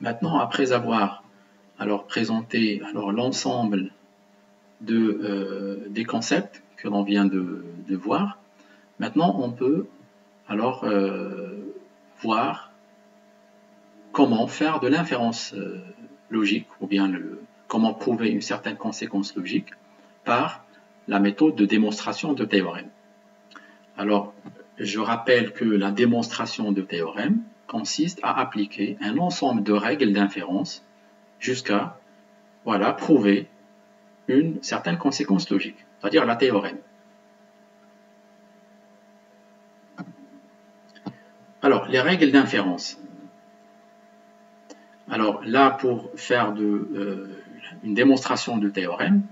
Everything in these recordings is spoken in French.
Maintenant, après avoir alors présenté l'ensemble des concepts que l'on vient de voir, maintenant on peut alors voir comment faire de l'inférence logique ou bien comment prouver une certaine conséquence logique par la méthode de démonstration de théorème. Alors, je rappelle que la démonstration de théorème consiste à appliquer un ensemble de règles d'inférence jusqu'à prouver une certaine conséquence logique, c'est-à-dire la théorème. Alors, les règles d'inférence. Alors là, pour faire une démonstration de théorème,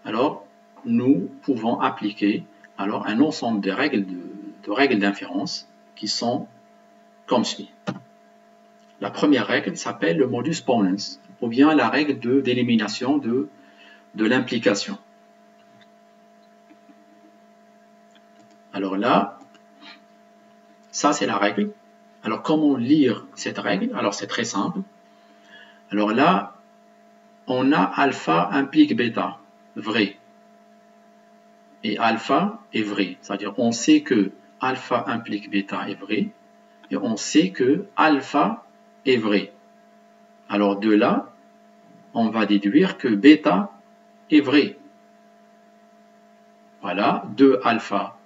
alors nous pouvons appliquer un ensemble de règles d'inférence qui sont comme suit. La première règle s'appelle le modus ponens, ou bien la règle d'élimination de l'implication. Alors là, ça c'est la règle. Alors comment lire cette règle? Alors c'est très simple. Alors là, on a alpha implique bêta, vrai. Et alpha est vrai. C'est-à-dire on sait que alpha implique bêta est vrai. Et on sait que alpha est vrai. Alors de là, on va déduire que bêta est vrai. Voilà, de alpha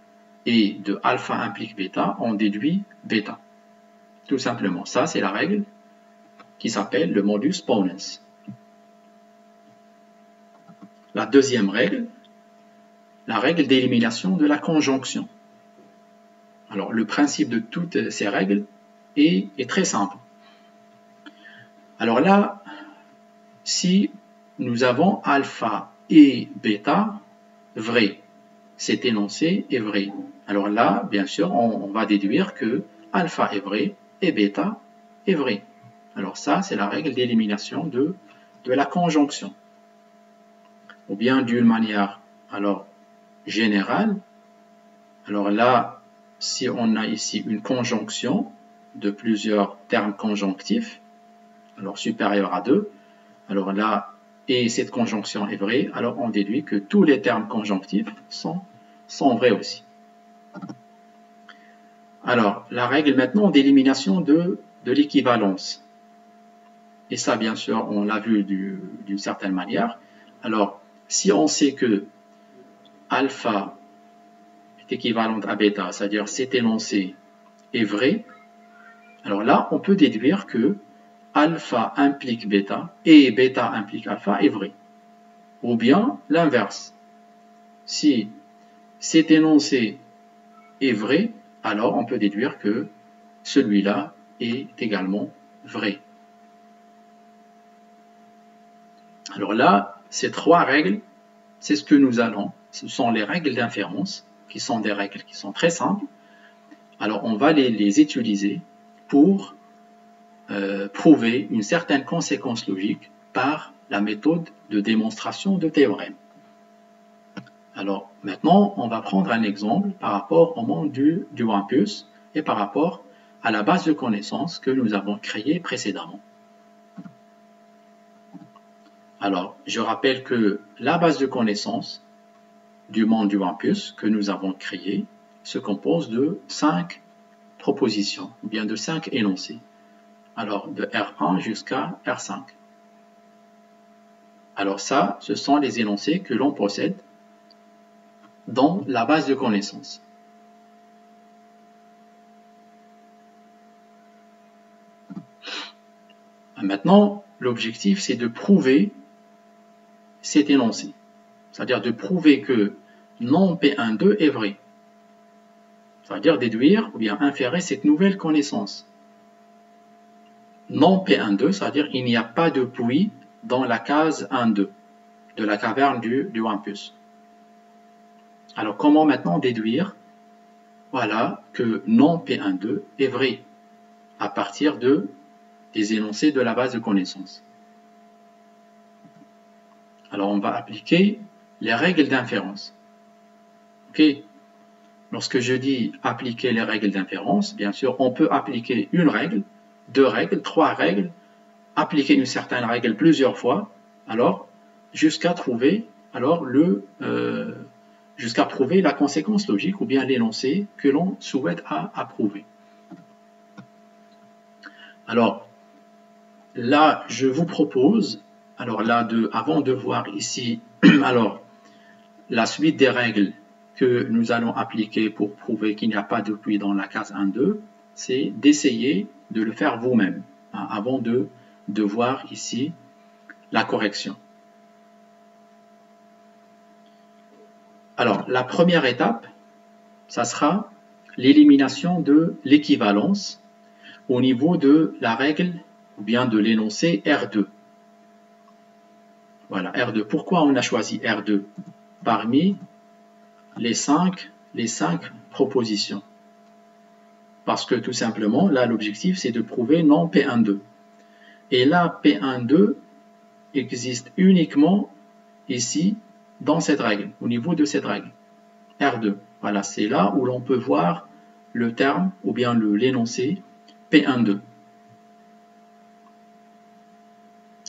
et de alpha implique bêta, on déduit bêta. Tout simplement. Ça, c'est la règle qui s'appelle le modus ponens. La deuxième règle, la règle d'élimination de la conjonction. Alors, le principe de toutes ces règles est très simple. Alors là, si nous avons alpha et bêta vrai, cet énoncé est vrai. Alors là, bien sûr, on va déduire que alpha est vrai et bêta est vrai. Alors ça, c'est la règle d'élimination de la conjonction. Ou bien d'une manière générale. Alors là, si on a ici une conjonction de plusieurs termes conjonctifs, alors supérieur à 2, alors là, et cette conjonction est vraie, alors on déduit que tous les termes conjonctifs sont vrais aussi. Alors, la règle maintenant d'élimination de l'équivalence. Et ça, bien sûr, on l'a vu d'une certaine manière. Alors, si on sait que alpha est équivalente à bêta, c'est-à-dire cet énoncé est vrai, alors là, on peut déduire que alpha implique bêta et bêta implique alpha est vrai. Ou bien l'inverse. Si cet énoncé est vrai, alors on peut déduire que celui-là est également vrai. Alors là, ces trois règles, c'est ce que nous allons. Ce sont les règles d'inférence, qui sont des règles qui sont très simples. Alors on va les utiliser pour prouver une certaine conséquence logique par la méthode de démonstration de théorème. Alors maintenant, on va prendre un exemple par rapport au monde du OnePlus et par rapport à la base de connaissances que nous avons créée précédemment. Alors, je rappelle que la base de connaissances du monde du OnePlus que nous avons créée se compose de 5 propositions, ou bien de 5 énoncés. Alors, de R1 jusqu'à R5. Alors ça, ce sont les énoncés que l'on possède dans la base de connaissances. Maintenant, l'objectif, c'est de prouver cet énoncé. C'est-à-dire de prouver que non P12 est vrai. C'est-à-dire déduire ou bien inférer cette nouvelle connaissance. Non P12, c'est-à-dire il n'y a pas de puits dans la case 1,2 de la caverne du OnePlus. Alors comment maintenant déduire que non P12 est vrai à partir des énoncés de la base de connaissances. Alors on va appliquer les règles d'inférence. Ok. Lorsque je dis appliquer les règles d'inférence, bien sûr, on peut appliquer une règle, 2 règles, 3 règles, appliquer une certaine règle plusieurs fois, alors jusqu'à trouver jusqu'à prouver la conséquence logique ou bien l'énoncé que l'on souhaite approuver. Alors là, je vous propose, alors là, avant de voir ici, alors la suite des règles que nous allons appliquer pour prouver qu'il n'y a pas de puits dans la case 1-2, c'est d'essayer de le faire vous-même, hein, avant de voir ici la correction. Alors, la première étape, ça sera l'élimination de l'équivalence au niveau de la règle ou bien de l'énoncé R2. Voilà, R2. Pourquoi on a choisi R2 parmi les cinq propositions? Parce que tout simplement, là, l'objectif, c'est de prouver non P12. Et là, P12 existe uniquement ici, dans cette règle, au niveau de cette règle, R2. Voilà, c'est là où l'on peut voir le terme ou bien l'énoncé P12.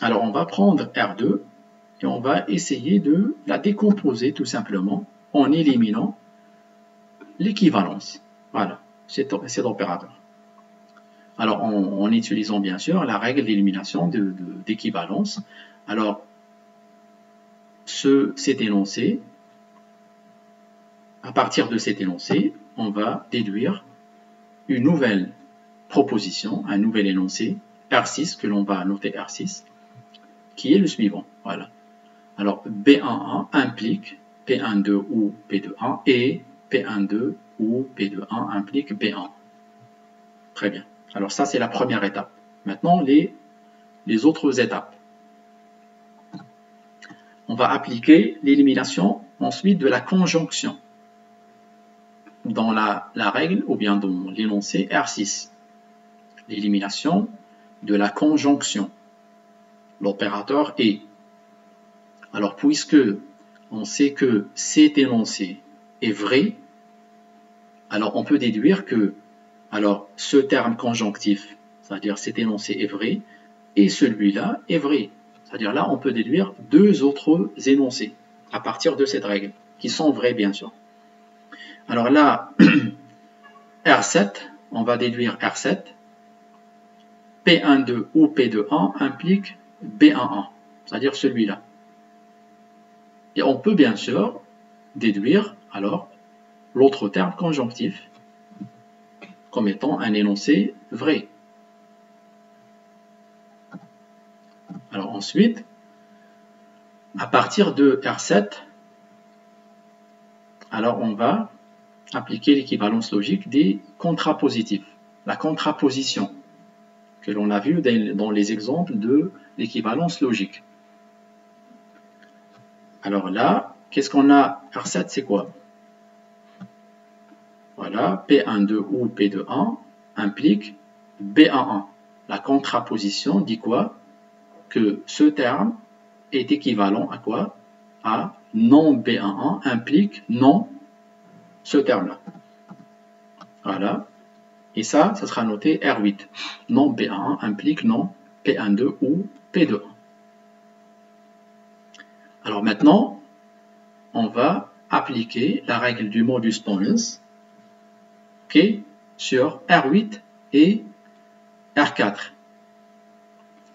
Alors, on va prendre R2 et on va essayer de la décomposer tout simplement en éliminant l'équivalence. Voilà, cet opérateur. Alors, en utilisant bien sûr la règle d'élimination d'équivalence. Alors, cet énoncé, à partir de cet énoncé, on va déduire une nouvelle proposition, un nouvel énoncé, R6, que l'on va noter R6, qui est le suivant. Voilà. Alors, B11 implique P12 ou P21 et P12 ou P21 implique B1. Très bien. Alors ça, c'est la première étape. Maintenant, les autres étapes. On va appliquer l'élimination ensuite de la conjonction dans la règle ou bien dans l'énoncé R6. L'élimination de la conjonction. L'opérateur est. Alors, puisque on sait que cet énoncé est vrai, alors on peut déduire que ce terme conjonctif, c'est-à-dire cet énoncé est vrai, et celui-là est vrai. C'est-à-dire là, on peut déduire deux autres énoncés à partir de cette règle, qui sont vrais bien sûr. Alors là, R7, on va déduire R7, P12 ou P21 implique B11, c'est-à-dire celui-là. Et on peut bien sûr déduire alors l'autre terme conjonctif comme étant un énoncé vrai. Alors ensuite, à partir de R7, alors on va appliquer l'équivalence logique des contrapositifs, la contraposition que l'on a vu dans les exemples de l'équivalence logique. Alors là, qu'est-ce qu'on a? R7, c'est quoi? Voilà, P12 ou P21 implique B11. La contraposition dit quoi? Que ce terme est équivalent à quoi? À non B11 implique non ce terme-là. Voilà. Et ça sera noté R8. Non B11 implique non P12 ou P21. Alors maintenant, on va appliquer la règle du modus ponens sur R8 et R4.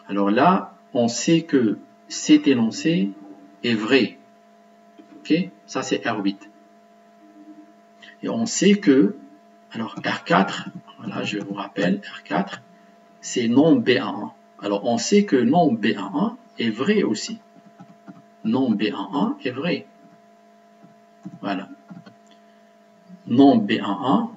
Alors là, on sait que cet énoncé est vrai. Ça c'est R8. Et on sait que, alors R4, voilà, je vous rappelle, R4, c'est non B11. Alors on sait que non B11 est vrai aussi. Non B11 est vrai. Voilà. Non B11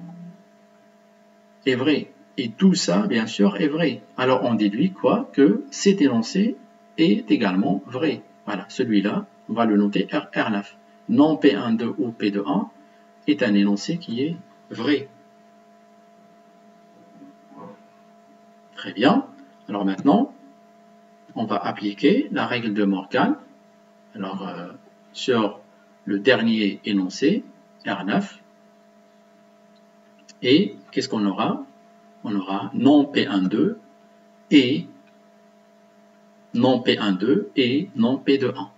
est vrai. Et tout ça, bien sûr, est vrai. Alors on déduit quoi? Que cet énoncé est également vrai. Voilà, celui-là, on va le noter R9. Non P12 ou P21 est un énoncé qui est vrai. Très bien. Alors maintenant, on va appliquer la règle de Morgan. Alors, sur le dernier énoncé, R9. Et qu'est-ce qu'on aura? On aura non P12 et non P12 et non P de 1.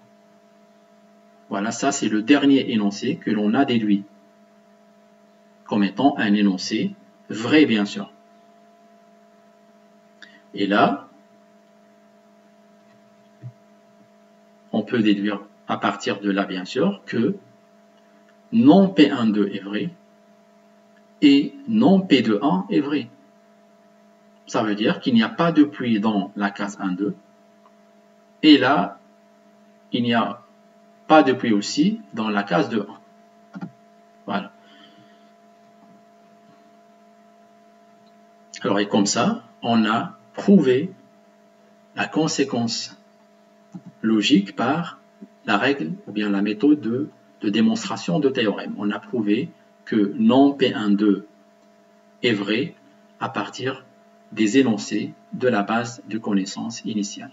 Voilà, ça c'est le dernier énoncé que l'on a déduit comme étant un énoncé vrai, bien sûr. Et là, on peut déduire à partir de là, bien sûr, que non P12 est vrai et non P de 1 est vrai. Ça veut dire qu'il n'y a pas de pluie dans la case 1, 2. Et là, il n'y a pas de pluie aussi dans la case de 1. Voilà. Alors, et comme ça, on a prouvé la conséquence logique par la règle ou bien la méthode de démonstration de théorème. On a prouvé que non P12 est vrai à partir des énoncés de la base de connaissances initiale.